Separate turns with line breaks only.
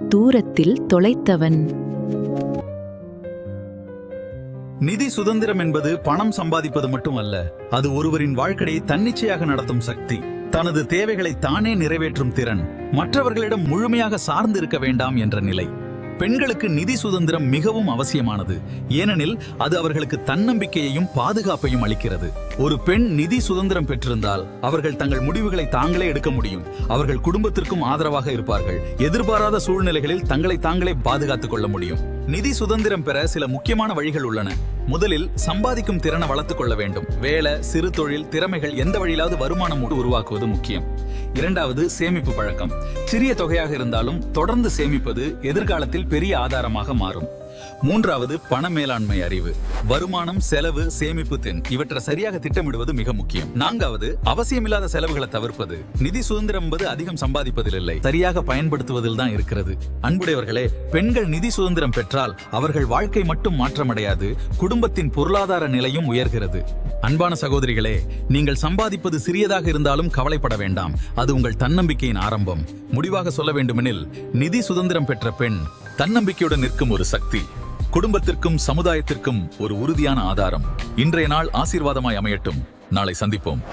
தூரத்தில் தொலைத்தவன்.
நிதி சுதந்திரம் என்பது பணம் சம்பாதிப்பது மட்டுமல்ல, அது ஒருவரின் வாழ்க்கையை தன்னிச்சையாக நடத்தும் சக்தி. தனது தேவைகளை தானே நிறைவேற்றும் திறன், மற்றவர்களிடம் முழுமையாக சார்ந்து இருக்க வேண்டாம் என்ற நிலை. பெண்களுக்கு நிதி சுதந்திரம் மிகவும் அவசியமானது. ஏனெனில் அது அவர்களுக்கு தன்னம்பிக்கையையும் பாதுகாப்பையும் அளிக்கிறது. ஒரு பெண் நிதி சுதந்திரம் பெற்றிருந்தால் அவர்கள் தங்கள் முடிவுகளை தாங்களே எடுக்க முடியும். அவர்கள் குடும்பத்திற்கும் ஆதரவாக இருப்பார்கள். எதிர்பாராத சூழ்நிலைகளில் தங்களை தாங்களே பாதுகாத்துக் கொள்ள முடியும். நிதி சுதந்திரம் பெற சில முக்கியமான வழிகள் உள்ளன. முதலில் சம்பாதிக்கும் திறனை வளர்த்துக் கொள்ள வேண்டும். வேலை, சிறு தொழில், திறமைகள் எந்த வழியிலாவது வருமானம் உருவாக்குவது முக்கியம். இரண்டாவது, சேமிப்பு பழக்கம். சிறிய தொகையாக இருந்தாலும் தொடர்ந்து சேமிப்பது எதிர்காலத்தில் பெரிய ஆதாரமாக மாறும். மூன்றாவது, பண மேலாண்மை அறிவு. வருமானம், செலவு, சேமிப்பு இவற்றை சரியாக திட்டமிடுவது மிக முக்கியம். நான்காவது, அவசியமில்லாத செலவுகளை தவிர்ப்பது. நிதி சுதந்திரம் என்பது அதிகம் சம்பாதிப்பதில் இல்லை, சரியாக பயன்படுத்துவதில் தான் இருக்கிறது. அன்புடையவர்களே, பெண்கள் நிதி சுதந்திரம் பெற்றால் அவர்கள் வாழ்க்கை மட்டும் மாற்றமடையாது, குடும்பத்தின் பொருளாதார நிலையும் உயர்கிறது. அன்பான சகோதரிகளே, நீங்கள் சம்பாதிப்பது சிறியதாக இருந்தாலும் கவலைப்பட வேண்டாம். அது உங்கள் தன்னம்பிக்கையின் ஆரம்பம். முடிவாக சொல்ல வேண்டுமெனில், நிதி சுதந்திரம் பெற்ற பெண் தன்னம்பிக்கையுடன் நிற்கும் ஒரு சக்தி. குடும்பத்திற்கும் சமுதாயத்திற்கும் ஒரு உறுதியான ஆதாரம். இன்றைய நாள் ஆசீர்வாதமாய் அமையட்டும். நாளை சந்திப்போம்.